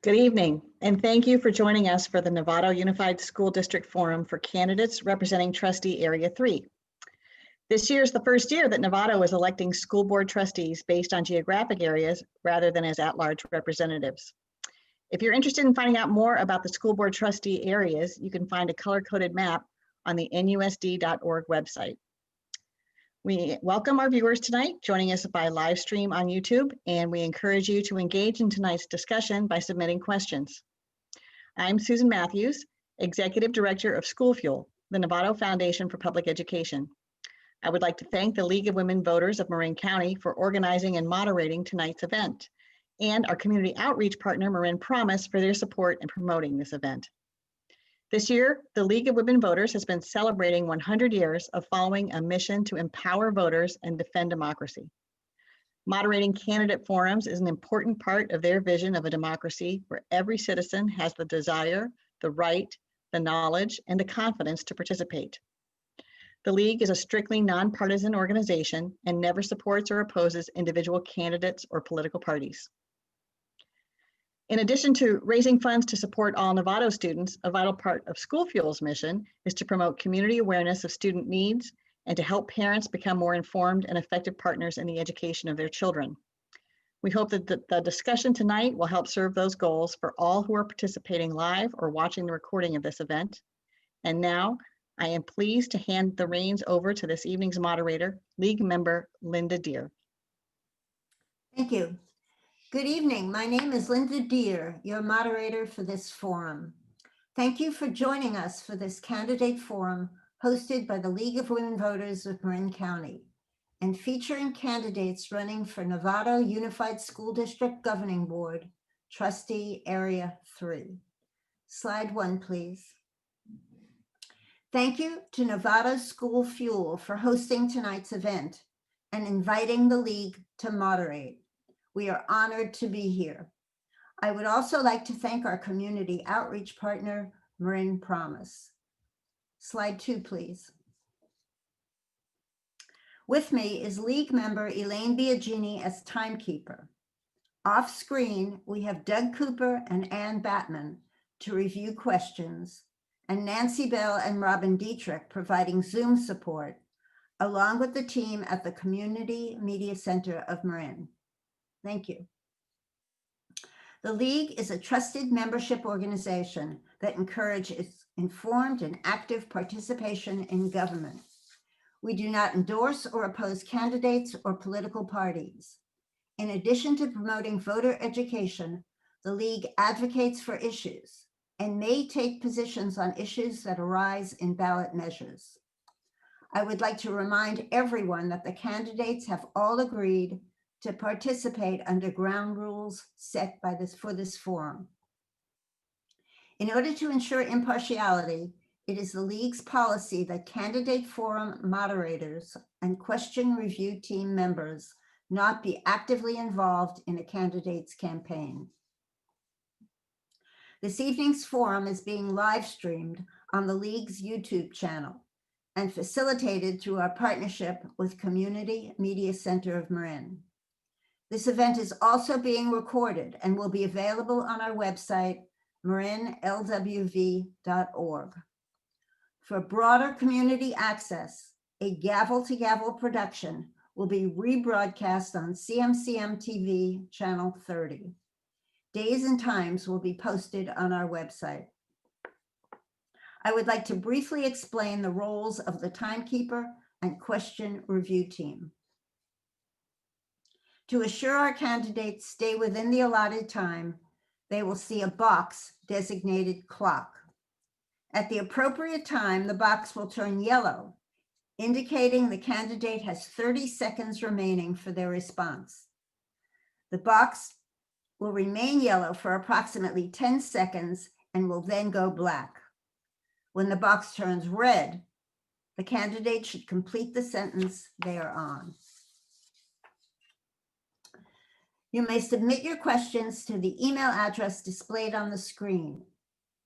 Good evening, and thank you for joining us for the Novato Unified School District Forum for candidates representing Trustee Area 3. This year is the first year that Novato is electing school board trustees based on geographic areas rather than as at-large representatives. If you're interested in finding out more about the school board trustee areas, you can find a color-coded map on the nusd.org website. We welcome our viewers tonight, joining us by live stream on YouTube, and we encourage you to engage in tonight's discussion by submitting questions. I'm Susan Matthews, Executive Director of School Fuel, the Novato Foundation for Public Education. I would like to thank the League of Women Voters of Marin County for organizing and moderating tonight's event, and our community outreach partner, Marin Promise, for their support in promoting this event. This year, the League of Women Voters has been celebrating 100 years of following a mission to empower voters and defend democracy. Moderating candidate forums is an important part of their vision of a democracy where every citizen has the desire, the right, the knowledge, and the confidence to participate. The League is a strictly nonpartisan organization and never supports or opposes individual candidates or political parties. In addition to raising funds to support all Novato students, a vital part of School Fuel's mission is to promote community awareness of student needs and to help parents become more informed and effective partners in the education of their children. We hope that the discussion tonight will help serve those goals for all who are participating live or watching the recording of this event. And now, I am pleased to hand the reins over to this evening's moderator, League member Linda Deer. Thank you. Good evening. My name is Linda Deer, your moderator for this forum. Thank you for joining us for this candidate forum hosted by the League of Women Voters of Marin County and featuring candidates running for Novato Unified School District Governing Board, Trustee Area 3. Slide 1, please. Thank you to Novato School Fuel for hosting tonight's event and inviting the League to moderate. We are honored to be here. I would also like to thank our community outreach partner, Marin Promise. Slide 2, please. With me is League member Elaine Biagini as timekeeper. Off screen, we have Doug Cooper and Ann Batman to review questions, and Nancy Bell and Robin Dietrich providing Zoom support, along with the team at the Community Media Center of Marin. Thank you. The League is a trusted membership organization that encourages informed and active participation in government. We do not endorse or oppose candidates or political parties. In addition to promoting voter education, the League advocates for issues and may take positions on issues that arise in ballot measures. I would like to remind everyone that the candidates have all agreed to participate under ground rules set by for this forum. In order to ensure impartiality, it is the League's policy that candidate forum moderators and question review team members not be actively involved in a candidate's campaign. This evening's forum is being live streamed on the League's YouTube channel and facilitated through our partnership with Community Media Center of Marin. This event is also being recorded and will be available on our website, marinlwv.org. For broader community access, a gavel-to-gavel production will be rebroadcast on CMCM TV channel 30. Days and times will be posted on our website. I would like to briefly explain the roles of the timekeeper and question review team. To assure our candidates stay within the allotted time, they will see a box designated clock. At the appropriate time, the box will turn yellow, indicating the candidate has 30 seconds remaining for their response. The box will remain yellow for approximately 10 seconds and will then go black. When the box turns red, the candidate should complete the sentence they are on. You may submit your questions to the email address displayed on the screen,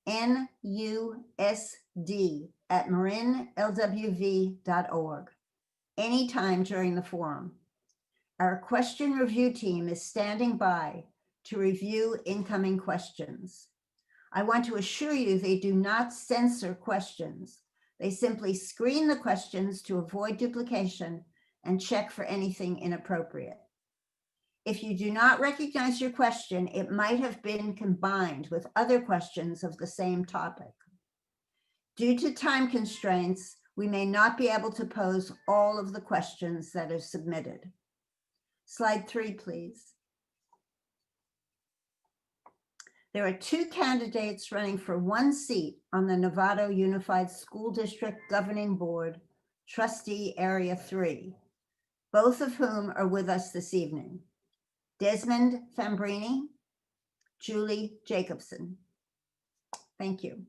nusd@marinlwv.org, anytime during the forum. Our question review team is standing by to review incoming questions. I want to assure you they do not censor questions. They simply screen the questions to avoid duplication and check for anything inappropriate. If you do not recognize your question, it might have been combined with other questions of the same topic. Due to time constraints, we may not be able to pose all of the questions that are submitted. Slide 3, please. There are 2 candidates running for 1 seat on the Novato Unified School District Governing Board, Trustee Area 3, both of whom are with us this evening. Desmond Fambrini, Julie Jacobson. Thank you.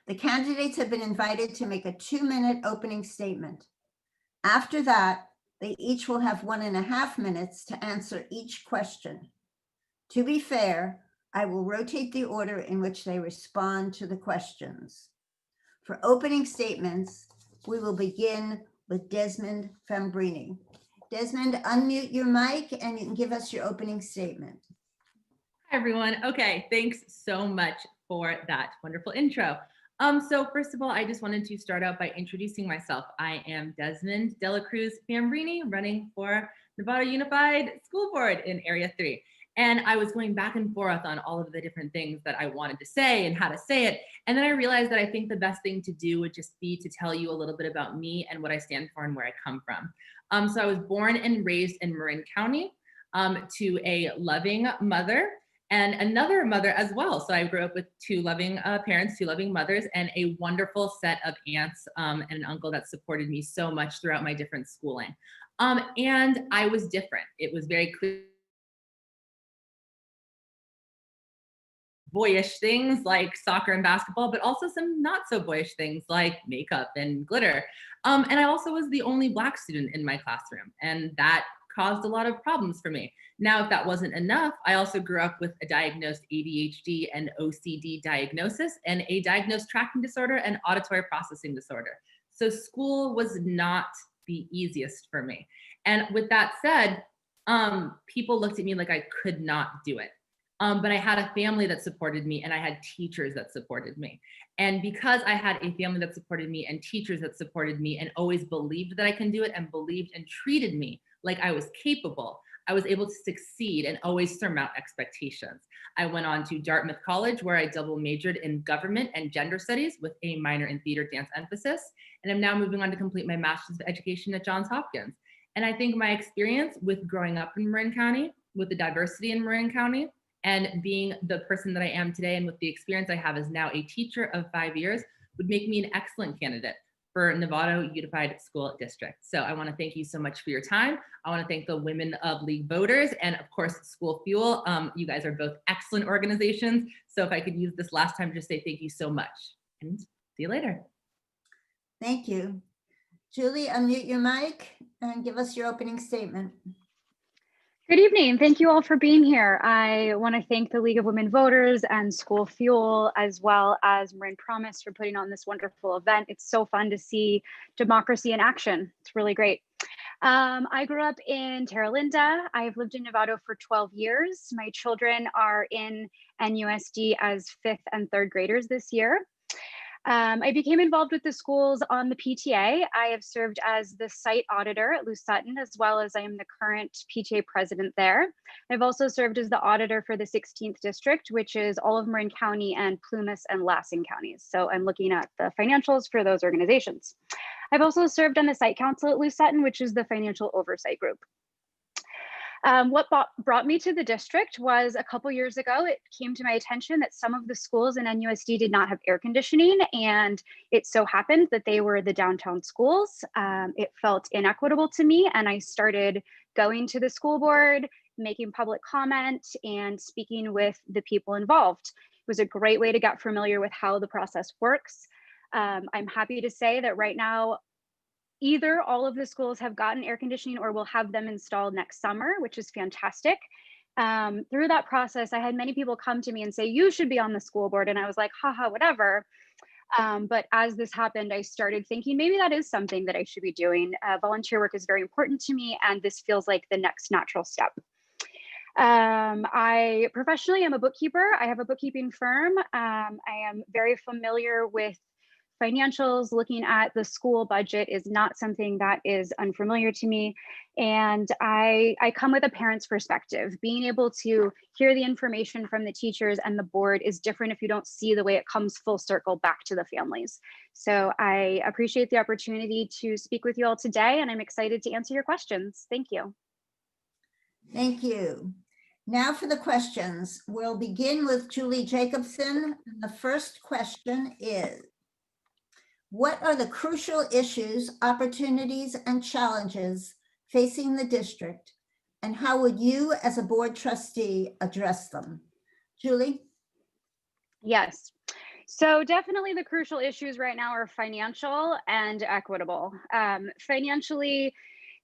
The candidates have been invited to make a 2-minute opening statement. After that, they each will have 1.5 minutes to answer each question. To be fair, I will rotate the order in which they respond to the questions. For opening statements, we will begin with Desmond Fambrini. Desmond, unmute your mic and you can give us your opening statement. Hi, everyone. Okay, thanks so much for that wonderful intro. So first of all, I just wanted to start out by introducing myself. I am Desmond Dela Cruz Fambrini, running for Novato Unified School Board in Area 3. And I was going back and forth on all of the different things that I wanted to say and how to say it. And then I realized that I think the best thing to do would just be to tell you a little bit about me and what I stand for and where I come from. So I was born and raised in Marin County to a loving mother and another mother as well. So I grew up with 2 loving parents, 2 loving mothers, and a wonderful set of aunts and an uncle that supported me so much throughout my different schooling. And I was different. It was very clear. Boyish things like soccer and basketball, but also some not so boyish things like makeup and glitter. And I also was the only Black student in my classroom, and that caused a lot of problems for me. Now, if that wasn't enough, I also grew up with a diagnosed ADHD and OCD diagnosis and a diagnosed tracking disorder and auditory processing disorder. So school was not the easiest for me. And with that said, people looked at me like I could not do it. But I had a family that supported me and I had teachers that supported me. And because I had a family that supported me and teachers that supported me and always believed that I can do it and believed and treated me like I was capable, I was able to succeed and always surmount expectations. I went on to Dartmouth College, where I double majored in government and gender studies with a minor in theater dance emphasis. And I'm now moving on to complete my master's of education at Johns Hopkins. And I think my experience with growing up in Marin County, with the diversity in Marin County, and being the person that I am today, and with the experience I have as now a teacher of 5 years, would make me an excellent candidate for Novato Unified School District. So I want to thank you so much for your time. I want to thank the Women of League voters and of course, School Fuel. You guys are both excellent organizations. So if I could use this last time, just say thank you so much and see you later. Thank you. Julie, unmute your mic and give us your opening statement. Good evening. Thank you all for being here. I want to thank the League of Women Voters and School Fuel, as well as Marin Promise, for putting on this wonderful event. It's so fun to see democracy in action. It's really great. I grew up in Terra Linda. I have lived in Novato for 12 years. My children are in NUSD as 5th and 3rd graders this year. I became involved with the schools on the PTA. I have served as the site auditor at Lou Sutton, as well as I am the current PTA president there. I've also served as the auditor for the 16th district, which is all of Marin County and Plumas and Lassen counties. So I'm looking at the financials for those organizations. I've also served on the site council at Lou Sutton, which is the financial oversight group. What brought me to the district was a couple years ago, it came to my attention that some of the schools in NUSD did not have air conditioning, and it so happened that they were the downtown schools. It felt inequitable to me, and I started going to the school board, making public comment, and speaking with the people involved. It was a great way to get familiar with how the process works. I'm happy to say that right now, either all of the schools have gotten air conditioning or will have them installed next summer, which is fantastic. Through that process, I had many people come to me and say, you should be on the school board. And I was like, haha, whatever. But as this happened, I started thinking maybe that is something that I should be doing. Volunteer work is very important to me, and this feels like the next natural step. I professionally am a bookkeeper. I have a bookkeeping firm. I am very familiar with financials. Looking at the school budget is not something that is unfamiliar to me. And I come with a parent's perspective. Being able to hear the information from the teachers and the board is different if you don't see the way it comes full circle back to the families. So I appreciate the opportunity to speak with you all today, and I'm excited to answer your questions. Thank you. Thank you. Now for the questions. We'll begin with Julie Jacobson. The first question is, what are the crucial issues, opportunities, and challenges facing the district, and how would you as a board trustee address them? Julie? Yes. So definitely the crucial issues right now are financial and equitable. Financially,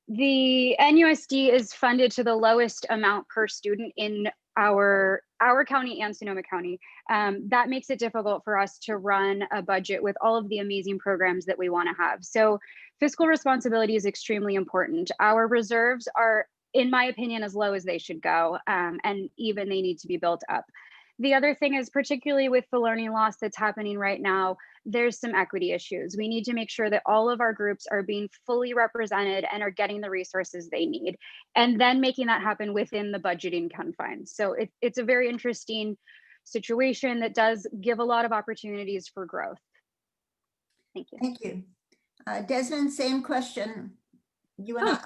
the NUSD is funded to the lowest amount per student in our county and Sonoma County. That makes it difficult for us to run a budget with all of the amazing programs that we want to have. So fiscal responsibility is extremely important. Our reserves are, in my opinion, as low as they should go, and even they need to be built up. The other thing is, particularly with the learning loss that's happening right now, there's some equity issues. We need to make sure that all of our groups are being fully represented and are getting the resources they need, and then making that happen within the budgeting confines. So it's a very interesting situation that does give a lot of opportunities for growth. Thank you. Thank you. Desmond, same question. You and I.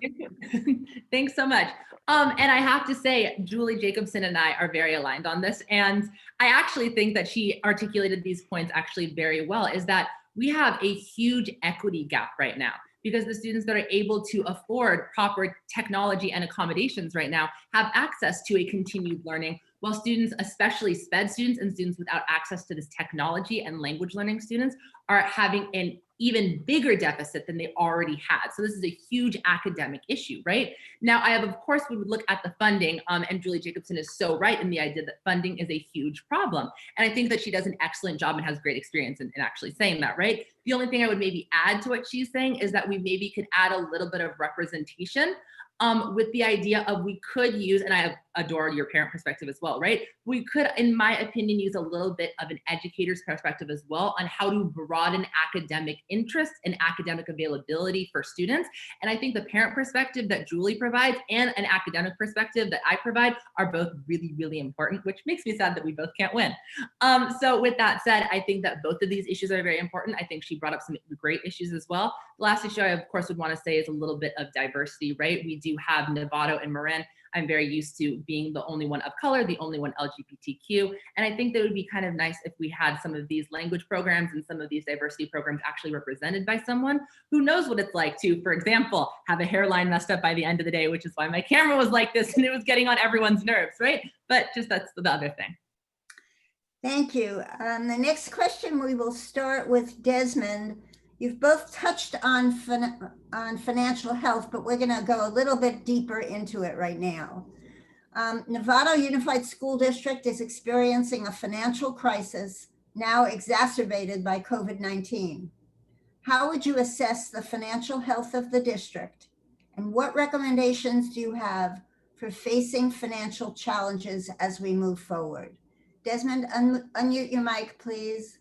Thanks so much. And I have to say, Julie Jacobson and I are very aligned on this. And I actually think that she articulated these points actually very well, is that we have a huge equity gap right now, because the students that are able to afford proper technology and accommodations right now have access to a continued learning, while students, especially SPED students and students without access to this technology and language learning students, are having an even bigger deficit than they already had. So this is a huge academic issue, right? Now, of course, we would look at the funding, and Julie Jacobson is so right in the idea that funding is a huge problem. And I think that she does an excellent job and has great experience in actually saying that, right? The only thing I would maybe add to what she's saying is that we maybe could add a little bit of representation, with the idea of, we could use, and I adore your parent perspective as well, right? We could, in my opinion, use a little bit of an educator's perspective as well on how to broaden academic interest and academic availability for students. And I think the parent perspective that Julie provides and an academic perspective that I provide are both really, really important, which makes me sad that we both can't win. So with that said, I think that both of these issues are very important. I think she brought up some great issues as well. The last issue I, of course, would want to say is a little bit of diversity, right? We do have Novato and Marin. I'm very used to being the only one of color, the only one LGBTQ. And I think that it would be kind of nice if we had some of these language programs and some of these diversity programs actually represented by someone who knows what it's like to, for example, have a hairline messed up by the end of the day, which is why my camera was like this and it was getting on everyone's nerves, right? But just that's the other thing. Thank you. The next question, we will start with Desmond. You've both touched on financial health, but we're going to go a little bit deeper into it right now. Novato Unified School District is experiencing a financial crisis, now exacerbated by COVID-19. How would you assess the financial health of the district, and what recommendations do you have for facing financial challenges as we move forward? Desmond, unmute your mic, please.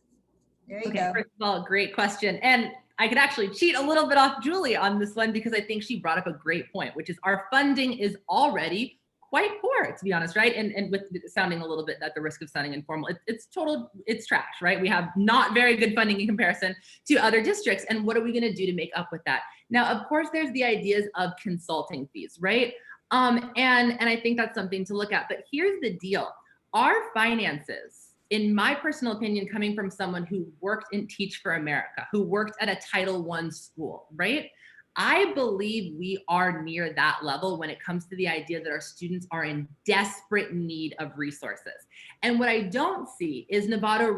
There you go. First of all, great question. And I could actually cheat a little bit off Julie on this one, because I think she brought up a great point, which is our funding is already quite poor, to be honest, right? And with sounding a little bit at the risk of sounding informal, it's trash, right? We have not very good funding in comparison to other districts. And what are we going to do to make up with that? Now, of course, there's the ideas of consulting fees, right? And I think that's something to look at. But here's the deal. Our finances, in my personal opinion, coming from someone who worked in Teach for America, who worked at a Title I school, right? I believe we are near that level when it comes to the idea that our students are in desperate need of resources. And what I don't see is Novato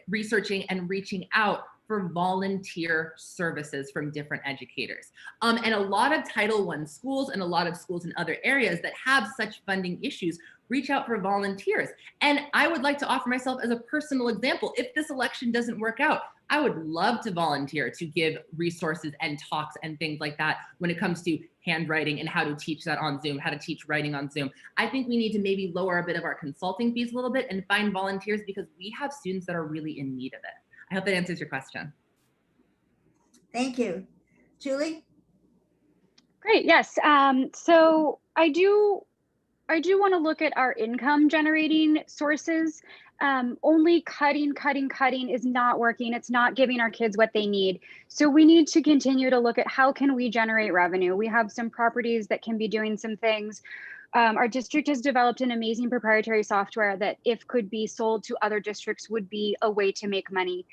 researching and reaching out for volunteer services from different educators. And a lot of Title I schools and a lot of schools in other areas that have such funding issues reach out for volunteers. And I would like to offer myself as a personal example. If this election doesn't work out, I would love to volunteer to give resources and talks and things like that when it comes to handwriting and how to teach that on Zoom, how to teach writing on Zoom. I think we need to maybe lower a bit of our consulting fees a little bit and find volunteers, because we have students that are really in need of it. I hope that answers your question. Thank you. Julie? Great, yes. So I do want to look at our income generating sources. Only cutting is not working. It's not giving our kids what they need. So we need to continue to look at how can we generate revenue. We have some properties that can be doing some things. Our district has developed an amazing proprietary software that, if could be sold to other districts, would be a way to make money.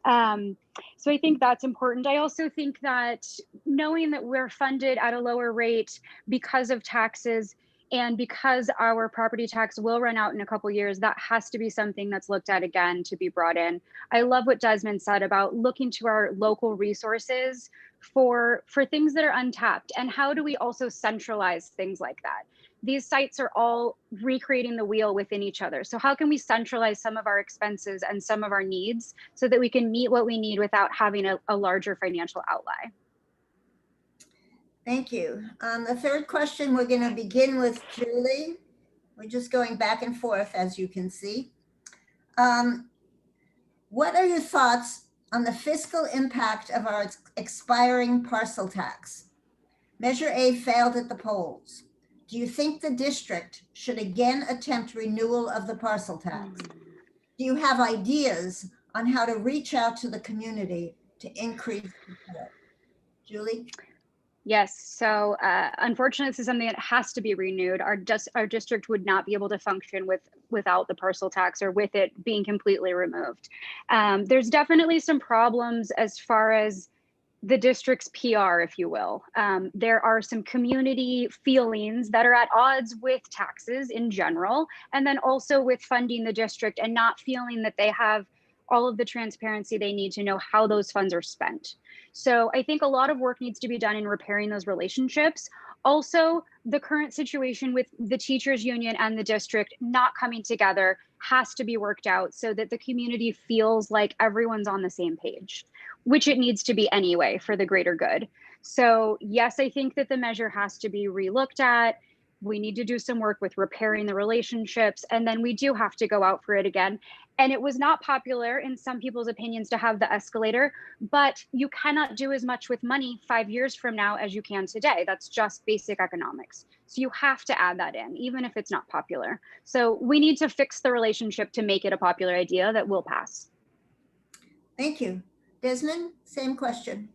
So I think that's important. I also think that knowing that we're funded at a lower rate because of taxes, and because our property tax will run out in a couple years, that has to be something that's looked at again to be brought in. I love what Desmond said about looking to our local resources for things that are untapped, and how do we also centralize things like that. These sites are all recreating the wheel within each other. So how can we centralize some of our expenses and some of our needs so that we can meet what we need without having a larger financial outlay? Thank you. The third question, we're going to begin with Julie. We're just going back and forth, as you can see. What are your thoughts on the fiscal impact of our expiring parcel tax? Measure A failed at the polls. Do you think the district should again attempt renewal of the parcel tax? Do you have ideas on how to reach out to the community to increase support? Julie? Yes, so unfortunately, this is something that has to be renewed. Our district would not be able to function without the parcel tax, or with it being completely removed. There's definitely some problems as far as the district's PR, if you will. There are some community feelings that are at odds with taxes in general, and then also with funding the district and not feeling that they have all of the transparency they need to know how those funds are spent. So I think a lot of work needs to be done in repairing those relationships. Also, the current situation with the teachers union and the district not coming together has to be worked out so that the community feels like everyone's on the same page, which it needs to be anyway for the greater good. So yes, I think that the measure has to be relooked at. We need to do some work with repairing the relationships, and then we do have to go out for it again. And it was not popular in some people's opinions to have the escalator, but you cannot do as much with money 5 years from now as you can today. That's just basic economics. So you have to add that in, even if it's not popular. So we need to fix the relationship to make it a popular idea that will pass. Thank you. Desmond, same question.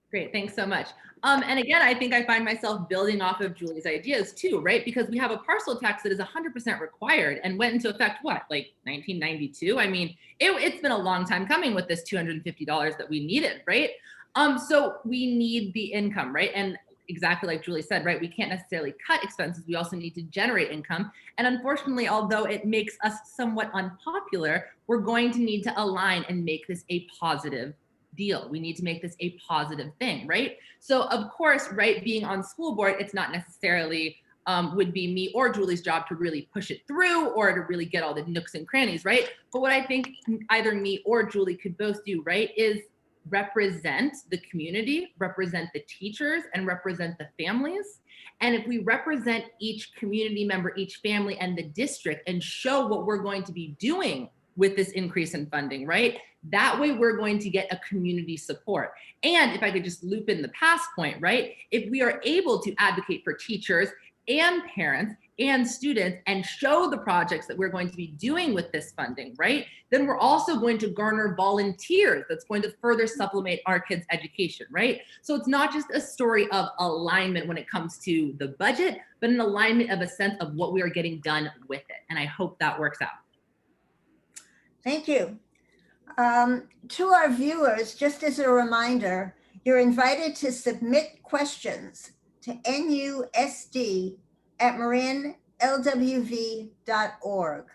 Great, thanks so much. And again, I think I find myself building off of Julie's ideas too, right? Because we have a parcel tax that is 100% required and went into effect, what, like 1992? I mean, it's been a long time coming with this $250 that we needed, right? So we need the income, right? And exactly like Julie said, right? We can't necessarily cut expenses. We also need to generate income. And unfortunately, although it makes us somewhat unpopular, we're going to need to align and make this a positive deal. We need to make this a positive thing, right? So of course, right, being on school board, it's not necessarily would be me or Julie's job to really push it through or to really get all the nooks and crannies, right? But what I think either me or Julie could both do, right, is represent the community, represent the teachers, and represent the families. And if we represent each community member, each family, and the district, and show what we're going to be doing with this increase in funding, right? That way we're going to get a community support. And if I could just loop in the past point, right? If we are able to advocate for teachers and parents and students and show the projects that we're going to be doing with this funding, right? Then we're also going to garner volunteers that's going to further supplement our kids' education, right? So it's not just a story of alignment when it comes to the budget, but an alignment of a sense of what we are getting done with it. And I hope that works out. Thank you. To our viewers, just as a reminder, you're invited to submit questions to nusd@marinlwv.org.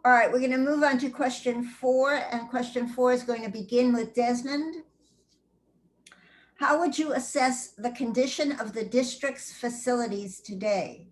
All right, we're going to move on to question 4, and question 4 is going to begin with Desmond. How would you assess the condition of the district's facilities today?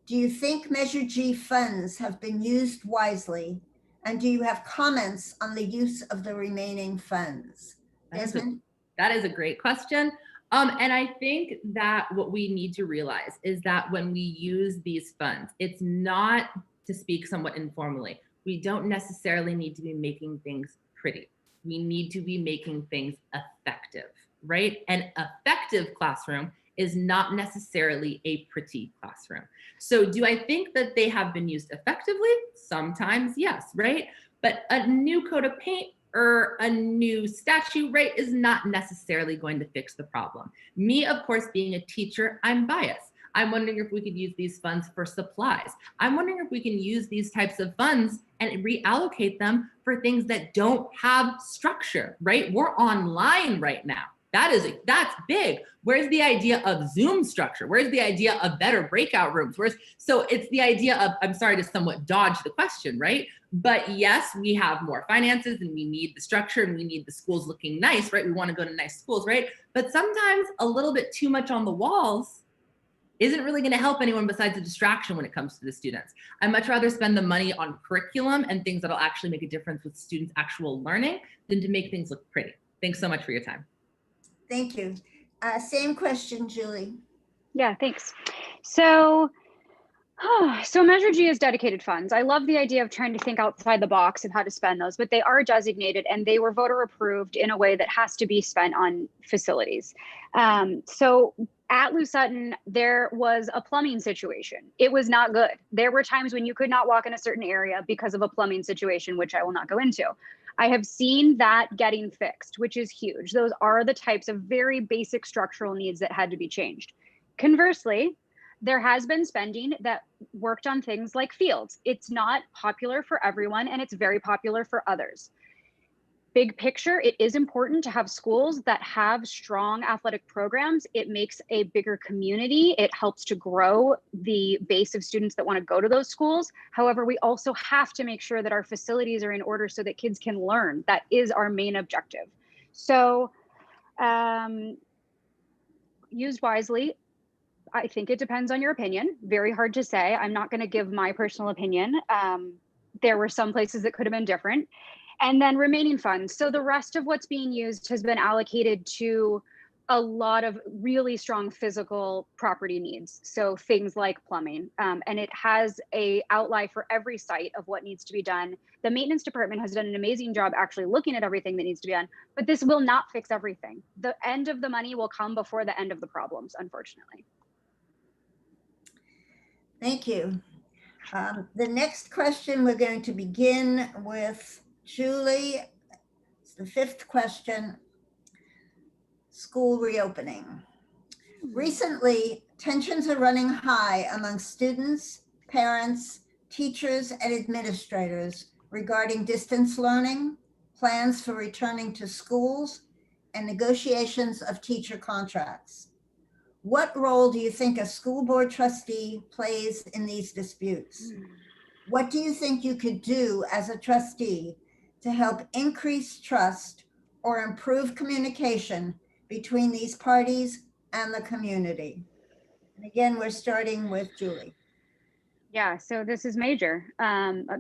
Do you think Measure G funds have been used wisely? And do you have comments on the use of the remaining funds? Desmond? That is a great question. And I think that what we need to realize is that when we use these funds, it's not, to speak somewhat informally, we don't necessarily need to be making things pretty. We need to be making things effective, right? An effective classroom is not necessarily a pretty classroom. So do I think that they have been used effectively? Sometimes, yes, right? But a new coat of paint or a new statue, right, is not necessarily going to fix the problem. Me, of course, being a teacher, I'm biased. I'm wondering if we could use these funds for supplies. I'm wondering if we can use these types of funds and reallocate them for things that don't have structure, right? We're online right now. That's big. Where's the idea of Zoom structure? Where's the idea of better breakout rooms? So it's the idea of, I'm sorry to somewhat dodge the question, right? But yes, we have more finances and we need the structure and we need the schools looking nice, right? We want to go to nice schools, right? But sometimes a little bit too much on the walls isn't really going to help anyone besides a distraction when it comes to the students. I'd much rather spend the money on curriculum and things that'll actually make a difference with students' actual learning than to make things look pretty. Thanks so much for your time. Thank you. Same question, Julie. Yeah, thanks. So Measure G is dedicated funds. I love the idea of trying to think outside the box of how to spend those, but they are designated and they were voter approved in a way that has to be spent on facilities. So at Lou Sutton, there was a plumbing situation. It was not good. There were times when you could not walk in a certain area because of a plumbing situation, which I will not go into. I have seen that getting fixed, which is huge. Those are the types of very basic structural needs that had to be changed. Conversely, there has been spending that worked on things like fields. It's not popular for everyone and it's very popular for others. Big picture, it is important to have schools that have strong athletic programs. It makes a bigger community. It helps to grow the base of students that want to go to those schools. However, we also have to make sure that our facilities are in order so that kids can learn. That is our main objective. So used wisely, I think it depends on your opinion. Very hard to say. I'm not going to give my personal opinion. There were some places that could have been different. And then remaining funds. So the rest of what's being used has been allocated to a lot of really strong physical property needs. So things like plumbing, and it has a outlay for every site of what needs to be done. The maintenance department has done an amazing job actually looking at everything that needs to be done, but this will not fix everything. The end of the money will come before the end of the problems, unfortunately. Thank you. The next question, we're going to begin with Julie. It's the fifth question. School reopening. Recently, tensions are running high among students, parents, teachers, and administrators regarding distance learning, plans for returning to schools, and negotiations of teacher contracts. What role do you think a school board trustee plays in these disputes? What do you think you could do as a trustee to help increase trust or improve communication between these parties and the community? And again, we're starting with Julie. Yeah, so this is major.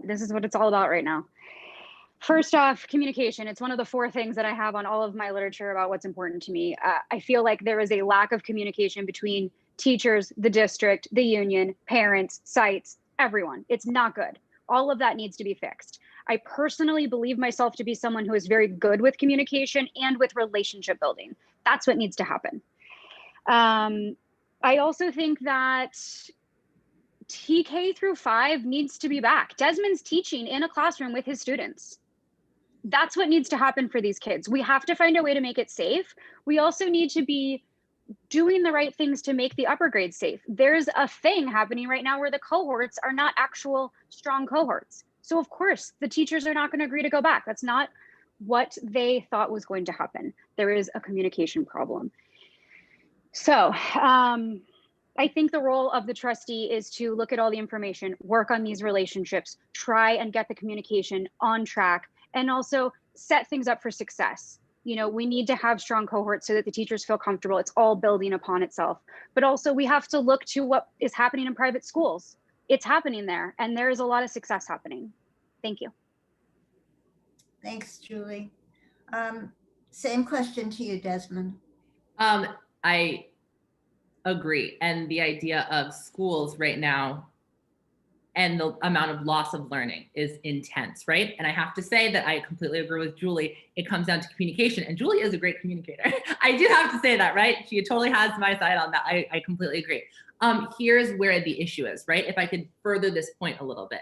This is what it's all about right now. First off, communication. It's one of the 4 things that I have on all of my literature about what's important to me. I feel like there is a lack of communication between teachers, the district, the union, parents, sites, everyone. It's not good. All of that needs to be fixed. I personally believe myself to be someone who is very good with communication and with relationship building. That's what needs to happen. I also think that TK through 5 needs to be back. Desmond's teaching in a classroom with his students. That's what needs to happen for these kids. We have to find a way to make it safe. We also need to be doing the right things to make the upper grades safe. There's a thing happening right now where the cohorts are not actual strong cohorts. So of course, the teachers are not going to agree to go back. That's not what they thought was going to happen. There is a communication problem. So I think the role of the trustee is to look at all the information, work on these relationships, try and get the communication on track, and also set things up for success. We need to have strong cohorts so that the teachers feel comfortable. It's all building upon itself. But also we have to look to what is happening in private schools. It's happening there, and there is a lot of success happening. Thank you. Thanks, Julie. Same question to you, Desmond. I agree. And the idea of schools right now and the amount of loss of learning is intense, right? And I have to say that I completely agree with Julie. It comes down to communication, and Julie is a great communicator. I do have to say that, right? She totally has my side on that. I completely agree. Here's where the issue is, right? If I could further this point a little bit.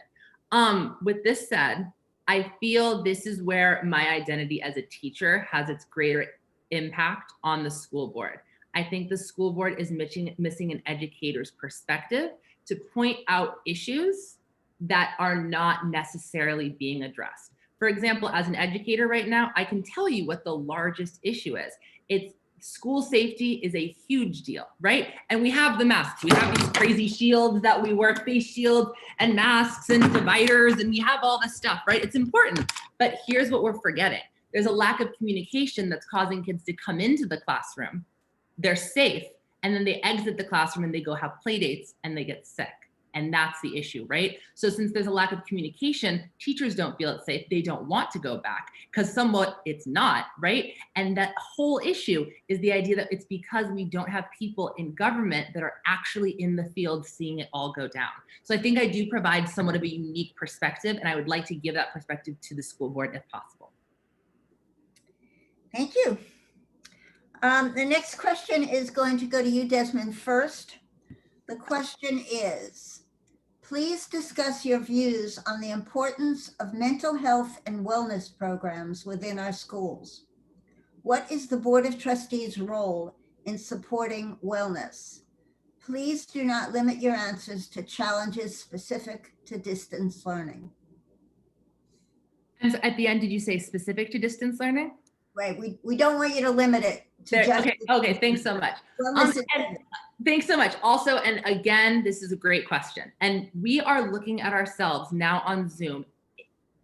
With this said, I feel this is where my identity as a teacher has its greater impact on the school board. I think the school board is missing an educator's perspective to point out issues that are not necessarily being addressed. For example, as an educator right now, I can tell you what the largest issue is. It's school safety is a huge deal, right? And we have the masks. We have these crazy shields that we wear, face shields and masks and dividers, and we have all this stuff, right? It's important. But here's what we're forgetting. There's a lack of communication that's causing kids to come into the classroom. They're safe, and then they exit the classroom and they go have play dates and they get sick. And that's the issue, right? So since there's a lack of communication, teachers don't feel it's safe. They don't want to go back because somewhat it's not, right? And that whole issue is the idea that it's because we don't have people in government that are actually in the field seeing it all go down. So I think I do provide somewhat of a unique perspective, and I would like to give that perspective to the school board if possible. Thank you. The next question is going to go to you, Desmond, first. The question is, please discuss your views on the importance of mental health and wellness programs within our schools. What is the Board of Trustees' role in supporting wellness? Please do not limit your answers to challenges specific to distance learning. And so at the end, did you say specific to distance learning? Right, we don't want you to limit it to just okay, thanks so much. Thanks so much. Also, and again, this is a great question. And we are looking at ourselves now on Zoom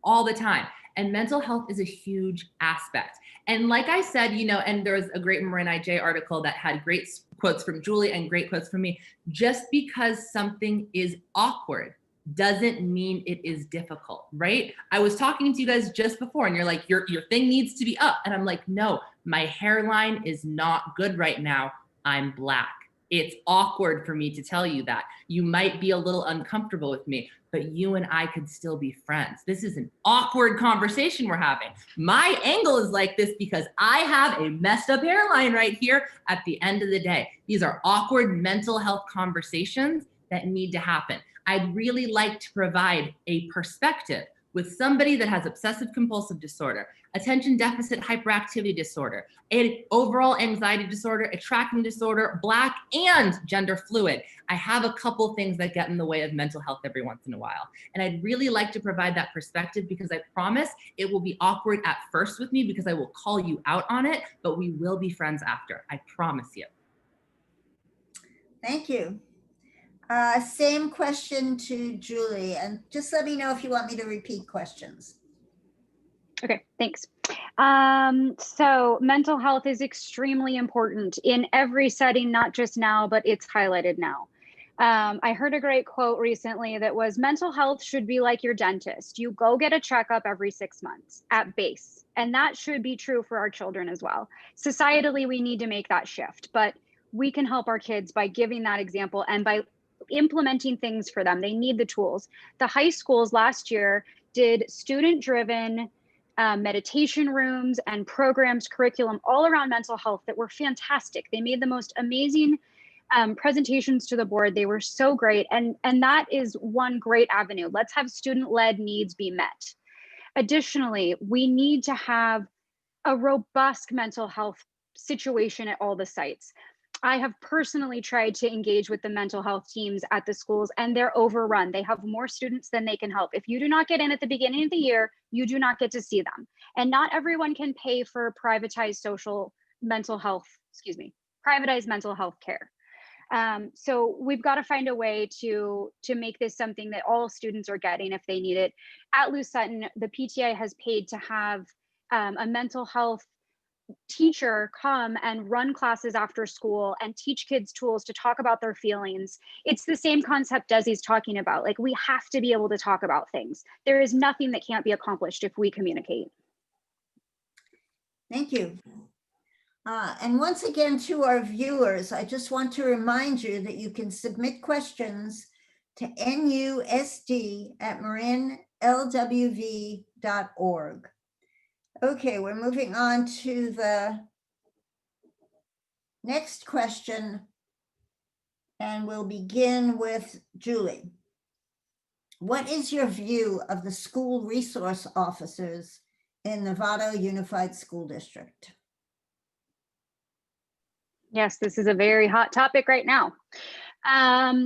all the time. And mental health is a huge aspect. And like I said, and there was a great Marin IJ article that had great quotes from Julie and great quotes from me. Just because something is awkward doesn't mean it is difficult, right? I was talking to you guys just before and you're like, your thing needs to be up. And I'm like, no, my hairline is not good right now. I'm Black. It's awkward for me to tell you that. You might be a little uncomfortable with me, but you and I could still be friends. This is an awkward conversation we're having. My angle is like this because I have a messed up hairline right here at the end of the day. These are awkward mental health conversations that need to happen. I'd really like to provide a perspective with somebody that has obsessive compulsive disorder, attention deficit hyperactivity disorder, an overall anxiety disorder, a tracking disorder, Black and gender fluid. I have a couple things that get in the way of mental health every once in a while. And I'd really like to provide that perspective because I promise it will be awkward at first with me because I will call you out on it, but we will be friends after. I promise you. Thank you. Same question to Julie, and just let me know if you want me to repeat questions. Okay, thanks. So mental health is extremely important in every setting, not just now, but it's highlighted now. I heard a great quote recently that was, mental health should be like your dentist. You go get a checkup every 6 months at base. And that should be true for our children as well. Societally, we need to make that shift, but we can help our kids by giving that example and by implementing things for them. They need the tools. The high schools last year did student-driven meditation rooms and programs, curriculum all around mental health that were fantastic. They made the most amazing presentations to the board. They were so great. And that is one great avenue. Let's have student-led needs be met. Additionally, we need to have a robust mental health situation at all the sites. I have personally tried to engage with the mental health teams at the schools, and they're overrun. They have more students than they can help. If you do not get in at the beginning of the year, you do not get to see them. And not everyone can pay for privatized privatized mental health care. So we've got to find a way to make this something that all students are getting if they need it. At Lou Sutton, the PTA has paid to have a mental health teacher come and run classes after school and teach kids tools to talk about their feelings. It's the same concept Desi's talking about. Like, we have to be able to talk about things. There is nothing that can't be accomplished if we communicate. Thank you. And once again, to our viewers, I just want to remind you that you can submit questions to nusd@marinlwv.org. Okay, we're moving on to the next question, and we'll begin with Julie. What is your view of the school resource officers in Novato Unified School District? Yes, this is a very hot topic right now.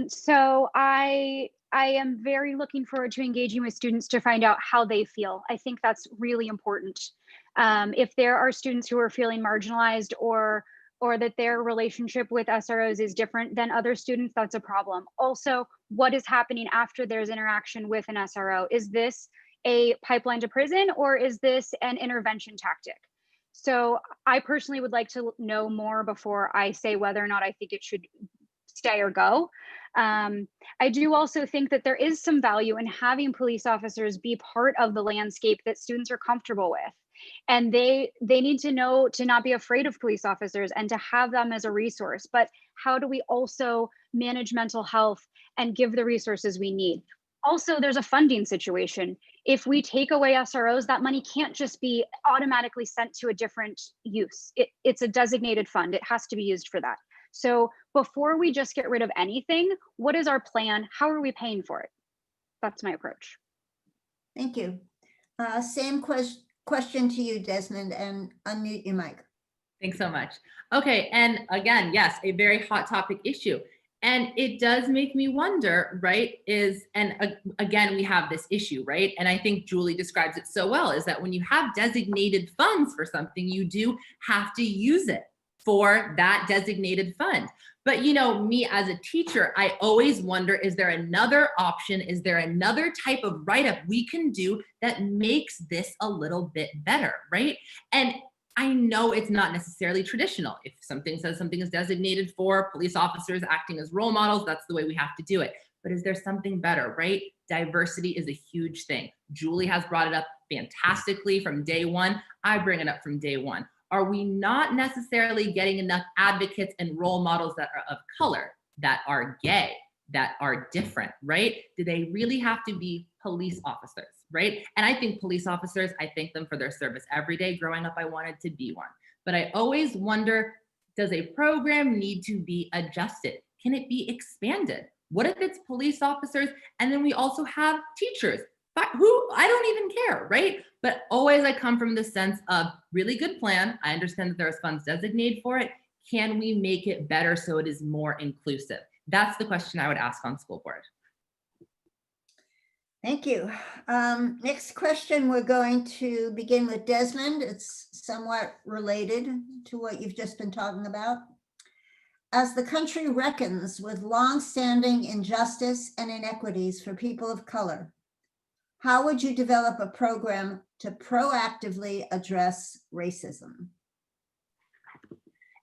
So I am very looking forward to engaging with students to find out how they feel. I think that's really important. If there are students who are feeling marginalized or that their relationship with SROs is different than other students, that's a problem. Also, what is happening after there's interaction with an SRO? Is this a pipeline to prison, or is this an intervention tactic? So I personally would like to know more before I say whether or not I think it should stay or go. I do also think that there is some value in having police officers be part of the landscape that students are comfortable with. And they need to know to not be afraid of police officers and to have them as a resource. But how do we also manage mental health and give the resources we need? Also, there's a funding situation. If we take away SROs, that money can't just be automatically sent to a different use. It's a designated fund. It has to be used for that. So before we just get rid of anything, what is our plan? How are we paying for it? That's my approach. Thank you. Same question to you, Desmond, and unmute your mic. Thanks so much. Okay, and again, yes, a very hot topic issue. And it does make me wonder, right, again, we have this issue, right? And I think Julie describes it so well, is that when you have designated funds for something, you do have to use it for that designated fund. But you know, me as a teacher, I always wonder, is there another option? Is there another type of write-up we can do that makes this a little bit better, right? And I know it's not necessarily traditional. If something says something is designated for police officers acting as role models, that's the way we have to do it. But is there something better, right? Diversity is a huge thing. Julie has brought it up fantastically from day one. I bring it up from day one. Are we not necessarily getting enough advocates and role models that are of color, that are gay, that are different, right? Do they really have to be police officers, right? And I think police officers, I thank them for their service every day. Growing up, I wanted to be one. But I always wonder, does a program need to be adjusted? Can it be expanded? What if it's police officers and then we also have teachers? But who, I don't even care, right? But always I come from the sense of really good plan. I understand that there's funds designated for it. Can we make it better so it is more inclusive? That's the question I would ask on school board. Thank you. Next question, we're going to begin with Desmond. It's somewhat related to what you've just been talking about. As the country reckons with long-standing injustice and inequities for people of color, how would you develop a program to proactively address racism?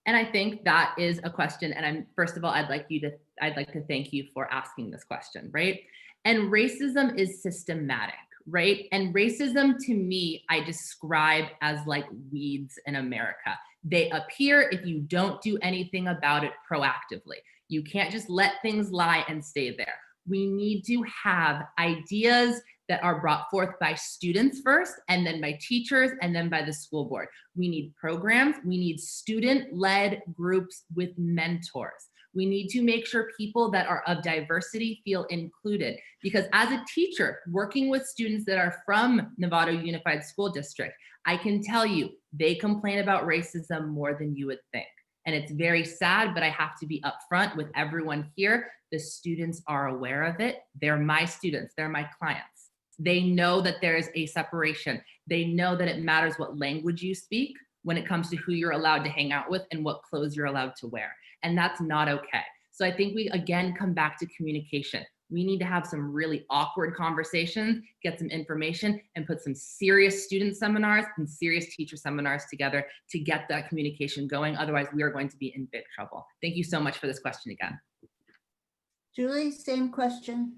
And I think that is a question. And first of all, I'd like to thank you for asking this question, right? And racism is systematic, right? And racism to me, I describe as like weeds in America. They appear if you don't do anything about it proactively. You can't just let things lie and stay there. We need to have ideas that are brought forth by students first, and then by teachers, and then by the school board. We need programs, we need student-led groups with mentors. We need to make sure people that are of diversity feel included. Because as a teacher working with students that are from Novato Unified School District, I can tell you, they complain about racism more than you would think. And it's very sad, but I have to be upfront with everyone here. The students are aware of it. They're my students, they're my clients. They know that there is a separation. They know that it matters what language you speak when it comes to who you're allowed to hang out with and what clothes you're allowed to wear. And that's not okay. So I think we again come back to communication. We need to have some really awkward conversations, get some information, and put some serious student seminars and serious teacher seminars together to get that communication going. Otherwise, we are going to be in big trouble. Thank you so much for this question again. Julie, same question.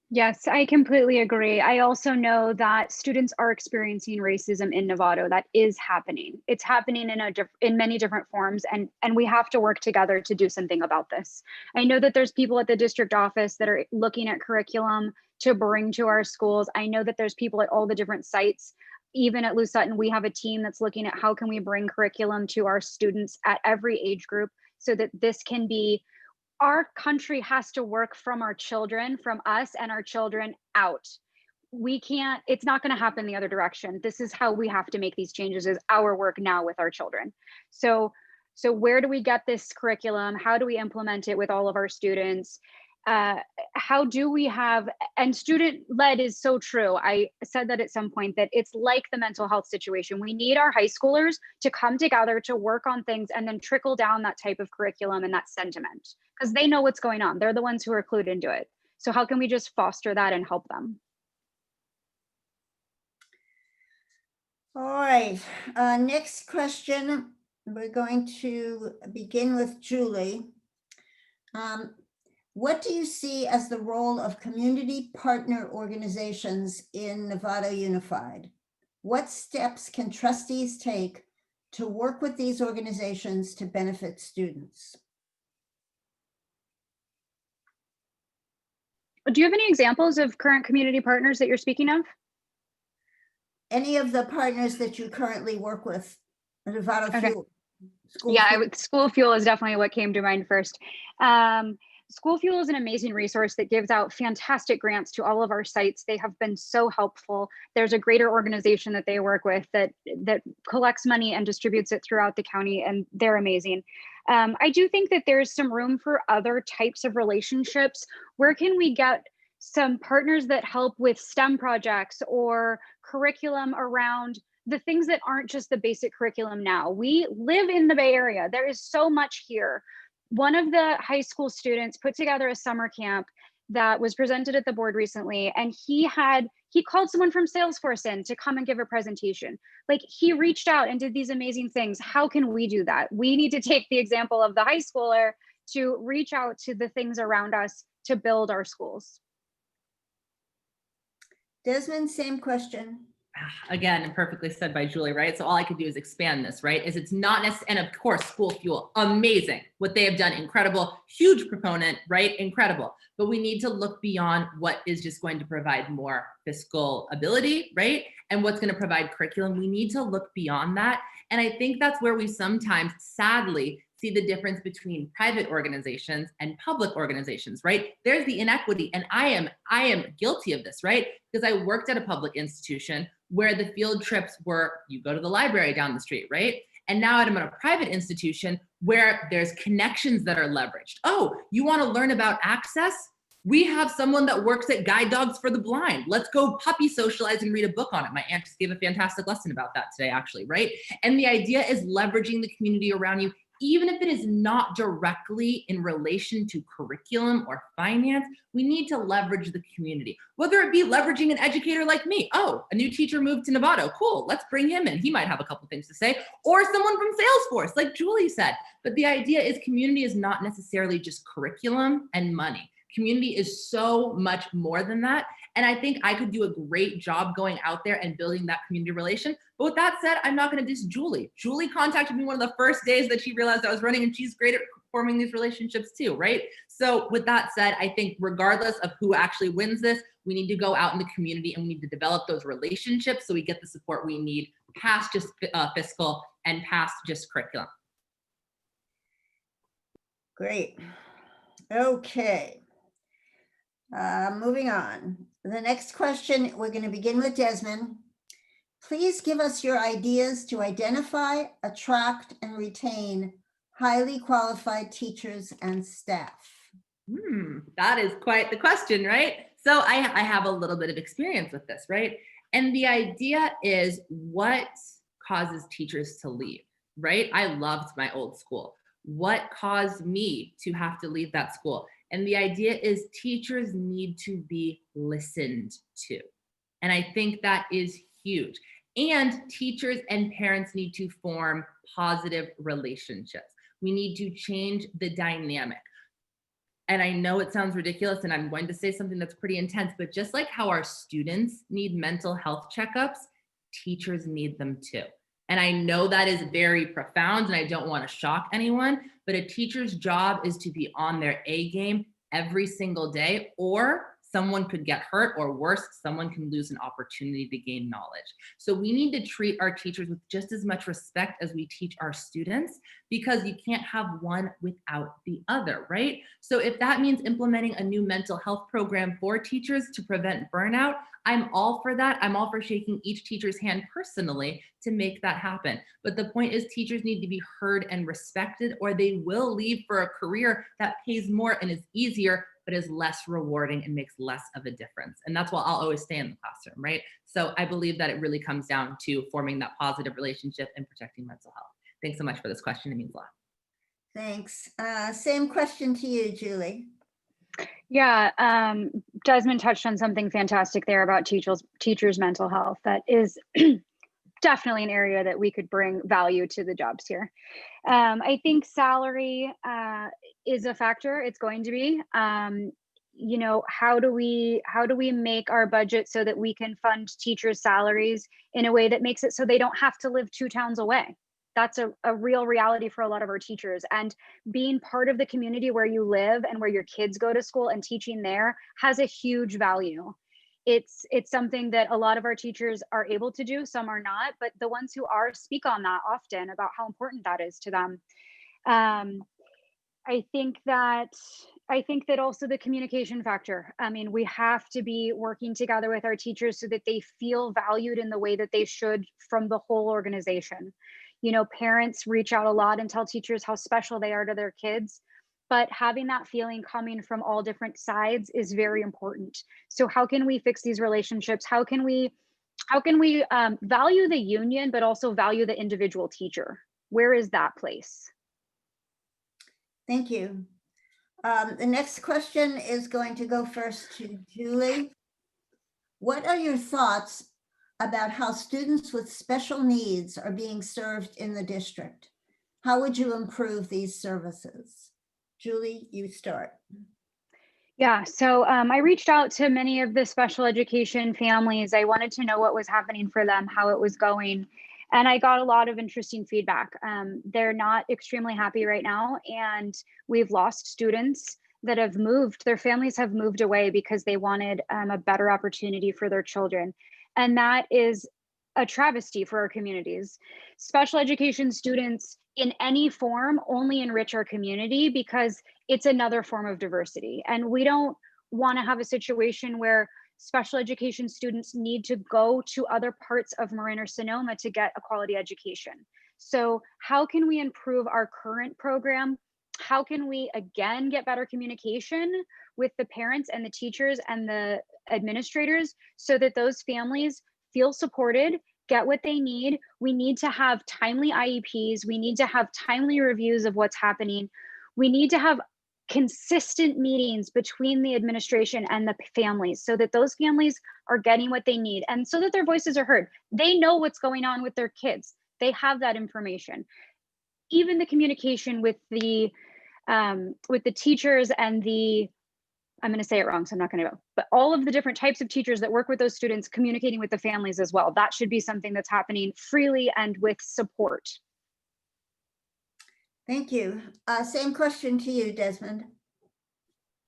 Yes, I completely agree. I also know that students are experiencing racism in Novato. That is happening. It's happening in many different forms, and we have to work together to do something about this. I know that there's people at the district office that are looking at curriculum to bring to our schools. I know that there's people at all the different sites. Even at Lou Sutton, we have a team that's looking at how can we bring curriculum to our students at every age group so that this can be. Our country has to work from our children, from us and our children out. We can't, it's not going to happen the other direction. This is how we have to make these changes, is our work now with our children. So where do we get this curriculum? How do we implement it with all of our students? How do we have, and student-led is so true. I said that at some point, that it's like the mental health situation. We need our high schoolers to come together to work on things and then trickle down that type of curriculum and that sentiment, because they know what's going on. They're the ones who are clued into it. So how can we just foster that and help them? All right, next question. We're going to begin with Julie. What do you see as the role of community partner organizations in Novato Unified? What steps can trustees take to work with these organizations to benefit students? Do you have any examples of current community partners that you're speaking of? Any of the partners that you currently work with, Novato Okay. Fuel? School Fuel is definitely what came to mind first. School Fuel is an amazing resource that gives out fantastic grants to all of our sites. They have been so helpful. There's a greater organization that they work with that collects money and distributes it throughout the county, and they're amazing. I do think that there's some room for other types of relationships. Where can we get some partners that help with STEM projects or curriculum around the things that aren't just the basic curriculum now? We live in the Bay Area. There is so much here. One of the high school students put together a summer camp that was presented at the board recently, and he called someone from Salesforce in to come and give a presentation. Like, he reached out and did these amazing things. How can we do that? We need to take the example of the high schooler to reach out to the things around us to build our schools. Desmond, same question. Again, and perfectly said by Julie, right? So all I could do is expand this, right? Is it's not necessarily, and of course, School Fuel, amazing. What they have done, incredible, huge proponent, right? Incredible. But we need to look beyond what is just going to provide more fiscal ability, right? And what's going to provide curriculum. We need to look beyond that. And I think that's where we sometimes, sadly, see the difference between private organizations and public organizations, right? There's the inequity, and I am guilty of this, right? Because I worked at a public institution where the field trips were, you go to the library down the street, right? And now I'm at a private institution where there's connections that are leveraged. Oh, you want to learn about access? We have someone that works at Guide Dogs for the Blind. Let's go puppy socialize and read a book on it. My aunt just gave a fantastic lesson about that today, actually, right? And the idea is leveraging the community around you, even if it is not directly in relation to curriculum or finance. We need to leverage the community, whether it be leveraging an educator like me. Oh, a new teacher moved to Novato. Cool, let's bring him in. He might have a couple things to say. Or someone from Salesforce, like Julie said. But the idea is community is not necessarily just curriculum and money. Community is so much more than that. And I think I could do a great job going out there and building that community relation. But with that said, I'm not going to diss Julie. Julie contacted me one of the first days that she realized I was running, and she's great at forming these relationships too, right? So with that said, I think regardless of who actually wins this, we need to go out in the community and we need to develop those relationships so we get the support we need past just fiscal and past just curriculum. Great. Okay. Moving on. The next question, we're going to begin with Desmond. Please give us your ideas to identify, attract, and retain highly qualified teachers and staff. That is quite the question, right? So I have a little bit of experience with this, right? And the idea is, what causes teachers to leave, right? I loved my old school. What caused me to have to leave that school? And the idea is teachers need to be listened to. And I think that is huge. And teachers and parents need to form positive relationships. We need to change the dynamic. And I know it sounds ridiculous, and I'm going to say something that's pretty intense, but just like how our students need mental health checkups, teachers need them too. And I know that is very profound, and I don't want to shock anyone, but a teacher's job is to be on their A game every single day, or someone could get hurt, or worse, someone can lose an opportunity to gain knowledge. So we need to treat our teachers with just as much respect as we teach our students, because you can't have one without the other, right? So if that means implementing a new mental health program for teachers to prevent burnout, I'm all for that. I'm all for shaking each teacher's hand personally to make that happen. But the point is, teachers need to be heard and respected, or they will leave for a career that pays more and is easier, but is less rewarding and makes less of a difference. And that's why I'll always stay in the classroom, right? So I believe that it really comes down to forming that positive relationship and protecting mental health. Thanks so much for this question. It means a lot. Thanks. Same question to you, Julie. Yeah, Desmond touched on something fantastic there about teachers' mental health. That is definitely an area that we could bring value to the jobs here. I think salary is a factor. It's going to be. You know, how do we make our budget so that we can fund teachers' salaries in a way that makes it so they don't have to live 2 towns away? That's a real reality for a lot of our teachers. And being part of the community where you live and where your kids go to school and teaching there has a huge value. It's something that a lot of our teachers are able to do, some are not, but the ones who are speak on that often about how important that is to them. I think that also the communication factor. I mean, we have to be working together with our teachers so that they feel valued in the way that they should from the whole organization. You know, parents reach out a lot and tell teachers how special they are to their kids, but having that feeling coming from all different sides is very important. So how can we fix these relationships? How can we value the union, but also value the individual teacher? Where is that place? Thank you. The next question is going to go first to Julie. What are your thoughts about how students with special needs are being served in the district? How would you improve these services? Julie, you start. Yeah, so I reached out to many of the special education families. I wanted to know what was happening for them, how it was going. And I got a lot of interesting feedback. They're not extremely happy right now. And we've lost students that have moved. Their families have moved away because they wanted a better opportunity for their children. And that is a travesty for our communities. Special education students in any form only enrich our community because it's another form of diversity. And we don't want to have a situation where special education students need to go to other parts of Marin or Sonoma to get a quality education. So how can we improve our current program? How can we again get better communication with the parents and the teachers and the administrators so that those families feel supported, get what they need? We need to have timely IEPs. We need to have timely reviews of what's happening. We need to have consistent meetings between the administration and the families so that those families are getting what they need and so that their voices are heard. They know what's going on with their kids. They have that information. Even the communication with the teachers and the, I'm going to say it wrong, so I'm not going to go, but all of the different types of teachers that work with those students, communicating with the families as well. That should be something that's happening freely and with support. Thank you. Same question to you, Desmond.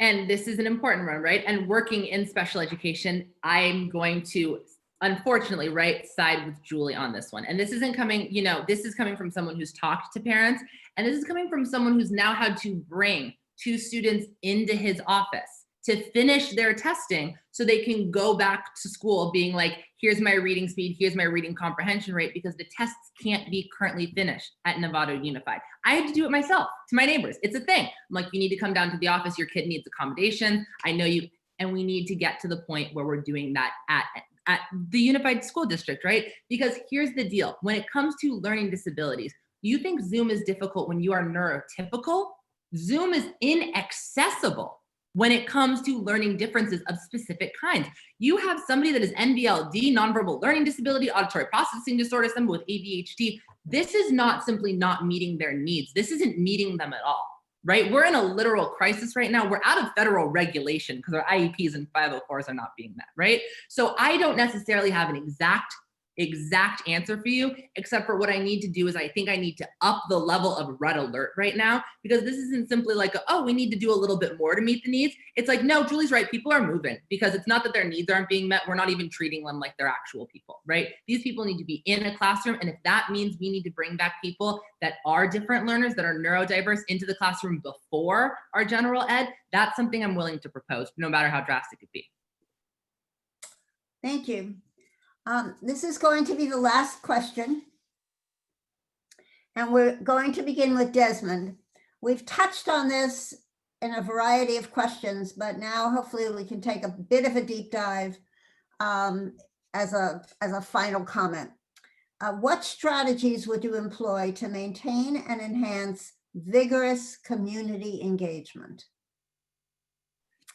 And this is an important one, right? And working in special education, I'm going to, unfortunately, side with Julie on this one. And this isn't coming, this is coming from someone who's talked to parents, and this is coming from someone who's now had to bring 2 students into his office to finish their testing so they can go back to school being like, here's my reading speed, here's my reading comprehension rate, because the tests can't be currently finished at Novato Unified. I had to do it myself to my neighbors. It's a thing. I'm like, you need to come down to the office. Your kid needs accommodation. I know you, and we need to get to the point where we're doing that at the Unified School District, right? Because here's the deal. When it comes to learning disabilities, you think Zoom is difficult when you are neurotypical? Zoom is inaccessible when it comes to learning differences of specific kinds. You have somebody that is NVLD, nonverbal learning disability, auditory processing disorder, somebody with ADHD. This is not simply not meeting their needs. This isn't meeting them at all, right? We're in a literal crisis right now. We're out of federal regulation because our IEPs and 504s are not being met, right? So I don't necessarily have an exact answer for you, except for what I need to do is I think I need to up the level of red alert right now, because this isn't simply like, oh, we need to do a little bit more to meet the needs. It's like, no, Julie's right. People are moving, because it's not that their needs aren't being met. We're not even treating them like they're actual people, right? These people need to be in a classroom. And if that means we need to bring back people that are different learners, that are neurodiverse into the classroom before our general ed, that's something I'm willing to propose, no matter how drastic it be. Thank you. This is going to be the last question. And we're going to begin with Desmond. We've touched on this in a variety of questions, but now hopefully we can take a bit of a deep dive as a final comment. What strategies would you employ to maintain and enhance vigorous community engagement?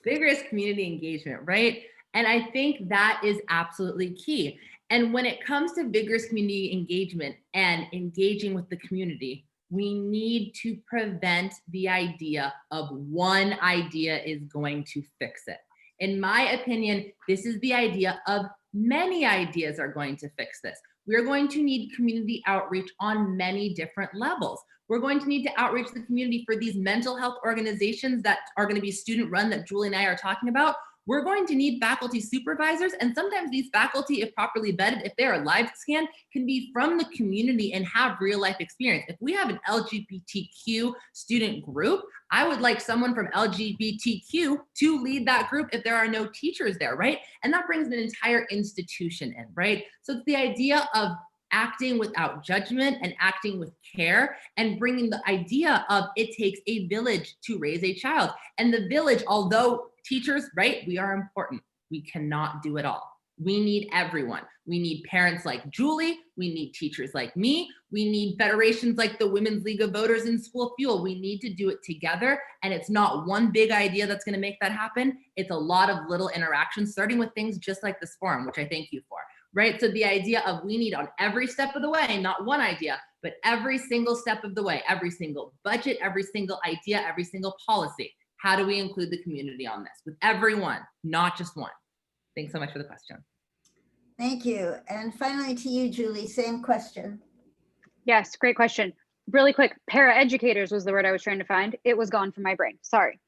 Vigorous community engagement, right? And I think that is absolutely key. And when it comes to vigorous community engagement and engaging with the community, we need to prevent the idea of one idea is going to fix it. In my opinion, this is the idea of many ideas are going to fix this. We're going to need community outreach on many different levels. We're going to need to outreach the community for these mental health organizations that are going to be student run that Julie and I are talking about. We're going to need faculty supervisors, and sometimes these faculty, if properly vetted, if they are live scan, can be from the community and have real life experience. If we have an LGBTQ student group, I would like someone from LGBTQ to lead that group if there are no teachers there, right? And that brings an entire institution in, right? So it's the idea of acting without judgment and acting with care, and bringing the idea of it takes a village to raise a child. And the village, although teachers, right, we are important, we cannot do it all. We need everyone. We need parents like Julie. We need teachers like me. We need federations like the Women's League of Voters and School Fuel. We need to do it together. And it's not one big idea that's going to make that happen. It's a lot of little interactions, starting with things just like this forum, which I thank you for. Right? So the idea of we need on every step of the way, not one idea, but every single step of the way, every single budget, every single idea, every single policy. How do we include the community on this with everyone, not just one? Thanks so much for the question. Thank you. And finally to you, Julie, same question. Yes, great question. Really quick, paraeducators was the word I was trying to find. It was gone from my brain, sorry.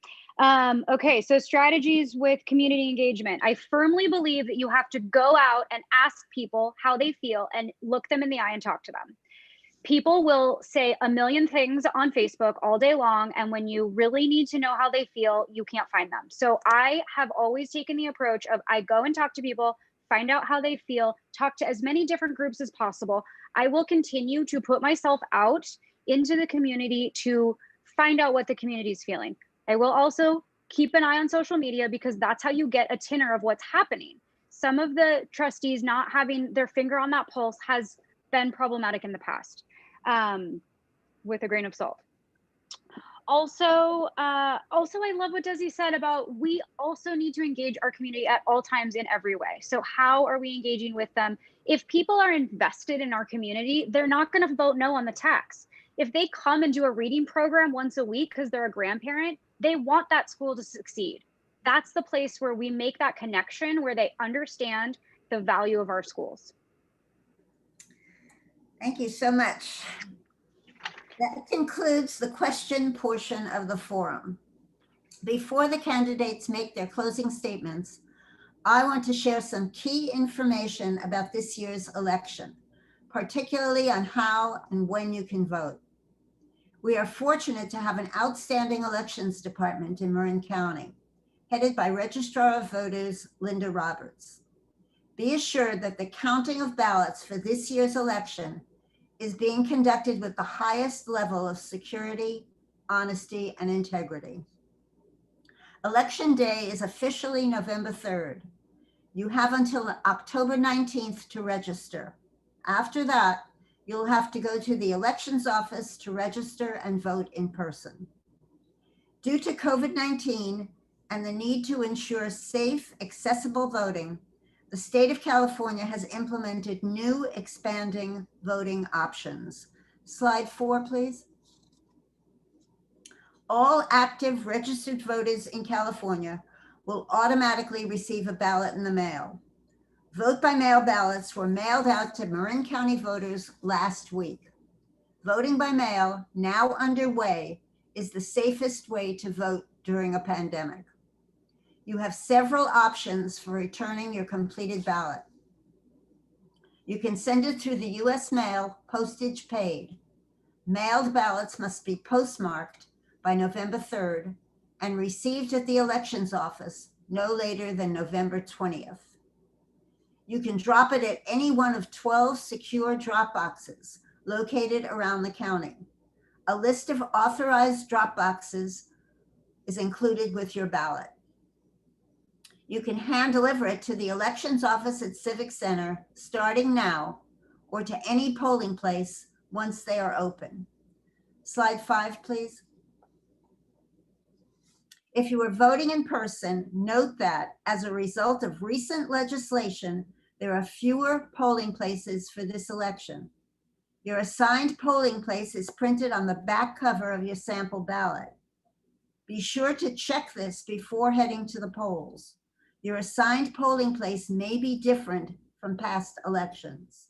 Okay, so strategies with community engagement. I firmly believe that you have to go out and ask people how they feel and look them in the eye and talk to them. People will say a million things on Facebook all day long, and when you really need to know how they feel, you can't find them. So I have always taken the approach of I go and talk to people, find out how they feel, talk to as many different groups as possible. I will continue to put myself out into the community to find out what the community is feeling. I will also keep an eye on social media, because that's how you get a tenor of what's happening. Some of the trustees not having their finger on that pulse has been problematic in the past, with a grain of salt. Also, I love what Desi said about we also need to engage our community at all times in every way. So how are we engaging with them? If people are invested in our community, they're not going to vote no on the tax. If they come and do a reading program once a week because they're a grandparent, they want that school to succeed. That's the place where we make that connection, where they understand the value of our schools. Thank you so much. That concludes the question portion of the forum. Before the candidates make their closing statements, I want to share some key information about this year's election, particularly on how and when you can vote. We are fortunate to have an outstanding elections department in Marin County, headed by Registrar of Voters Linda Roberts. Be assured that the counting of ballots for this year's election is being conducted with the highest level of security, honesty, and integrity. Election day is officially November 3rd. You have until October 19th to register. After that, you'll have to go to the elections office to register and vote in person. Due to COVID-19 and the need to ensure safe, accessible voting, the state of California has implemented new expanding voting options. Slide 4, please. All active registered voters in California will automatically receive a ballot in the mail. Vote by mail ballots were mailed out to Marin County voters last week. Voting by mail, now underway, is the safest way to vote during a pandemic. You have several options for returning your completed ballot. You can send it through the US mail, postage paid. Mailed ballots must be postmarked by November 3rd and received at the elections office no later than November 20th. You can drop it at any one of 12 secure drop boxes located around the county. A list of authorized drop boxes is included with your ballot. You can hand deliver it to the elections office at Civic Center starting now, or to any polling place once they are open. Slide 5, please. If you are voting in person, note that as a result of recent legislation, there are fewer polling places for this election. Your assigned polling place is printed on the back cover of your sample ballot. Be sure to check this before heading to the polls. Your assigned polling place may be different from past elections.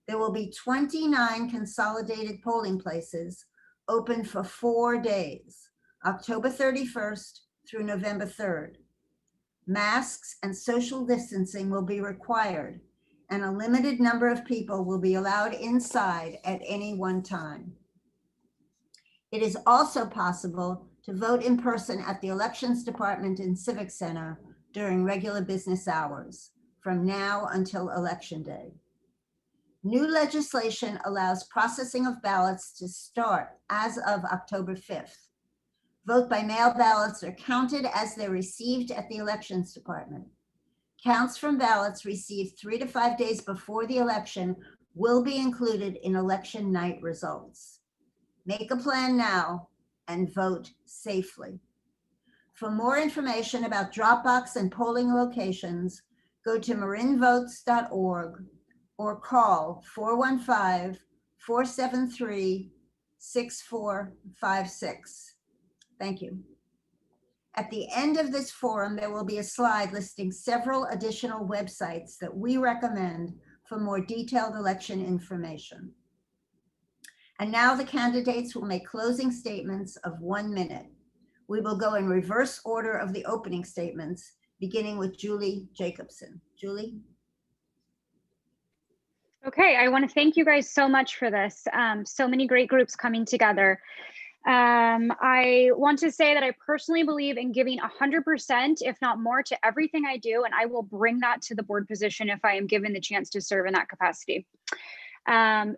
There will be 29 consolidated polling places open for 4 days, October 31st through November 3rd. Masks and social distancing will be required, and a limited number of people will be allowed inside at any one time. It is also possible to vote in person at the Elections Department in Civic Center during regular business hours from now until Election Day. New legislation allows processing of ballots to start as of October 5th. Vote by mail ballots are counted as they're received at the Elections Department. Counts from ballots received 3 to 5 days before the election will be included in election night results. Make a plan now and vote safely. For more information about Dropbox and polling locations, go to marinvotes.org or call 415-473-6456. Thank you. At the end of this forum, there will be a slide listing several additional websites that we recommend for more detailed election information. And now the candidates will make closing statements of 1 minute. We will go in reverse order of the opening statements, beginning with Julie Jacobson. Julie? Okay, I want to thank you guys so much for this. So many great groups coming together. I want to say that I personally believe in giving 100%, if not more, to everything I do, and I will bring that to the board position if I am given the chance to serve in that capacity.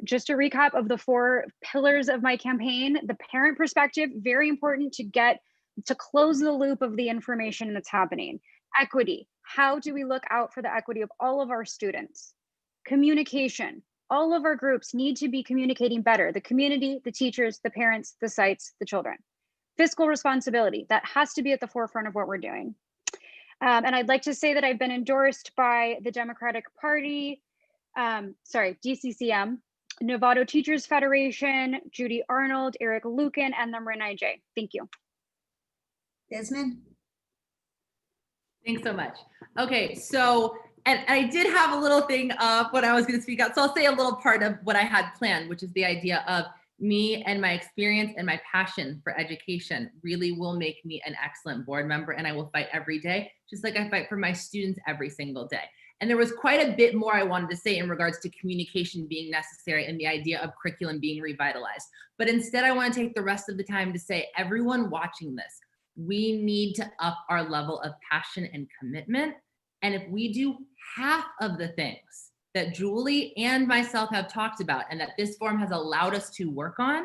Just a recap of the 4 pillars of my campaign: the parent perspective, very important to close the loop of the information that's happening. Equity, how do we look out for the equity of all of our students? Communication, all of our groups need to be communicating better: the community, the teachers, the parents, the sites, the children. Fiscal responsibility, that has to be at the forefront of what we're doing. And I'd like to say that I've been endorsed by the Democratic Party, DCCM, Novato Teachers Federation, Judy Arnold, Eric Lucan, and the Marin IJ. Thank you. Desmond? Thanks so much. Okay, so, and I did have a little thing of what I was going to speak out. So I'll say a little part of what I had planned, which is the idea of me and my experience and my passion for education really will make me an excellent board member, and I will fight every day, just like I fight for my students every single day. And there was quite a bit more I wanted to say in regards to communication being necessary and the idea of curriculum being revitalized. But instead, I want to take the rest of the time to say, everyone watching this, we need to up our level of passion and commitment. And if we do half of the things that Julie and myself have talked about and that this forum has allowed us to work on,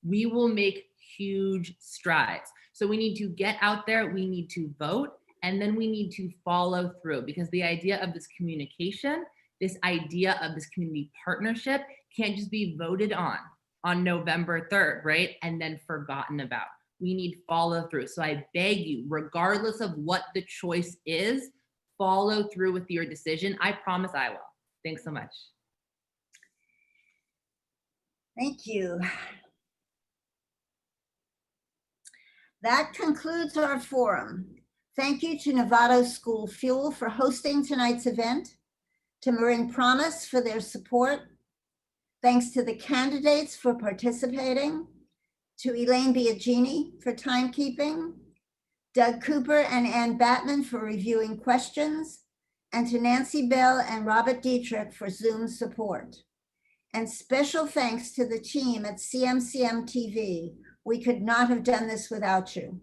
we will make huge strides. So we need to get out there, we need to vote, and then we need to follow through, because the idea of this communication, this idea of this community partnership can't just be voted on November 3rd, right? And then forgotten about. we need follow through. So I beg you, regardless of what the choice is, follow through with your decision. I promise I will. Thanks so much. Thank you. That concludes our forum. Thank you to Novato School Fuel for hosting tonight's event, to Marin Promise for their support. Thanks to the candidates for participating, to Elaine Biagini for timekeeping, Doug Cooper and Ann Batman for reviewing questions, and to Nancy Bell and Robert Dietrich for Zoom support. And special thanks to the team at CMCM TV. We could not have done this without you.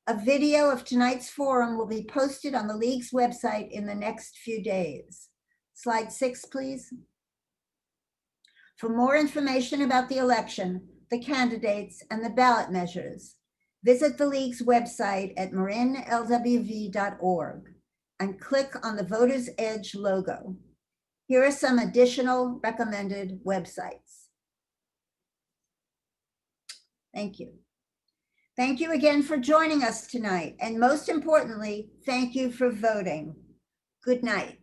A video of tonight's forum will be posted on the League's website in the next few days. Slide 6, please. For more information about the election, the candidates, and the ballot measures, visit the League's website at marinlwv.org and click on the Voter's Edge logo. Here are some additional recommended websites. Thank you. Thank you again for joining us tonight. And most importantly, thank you for voting. Good night.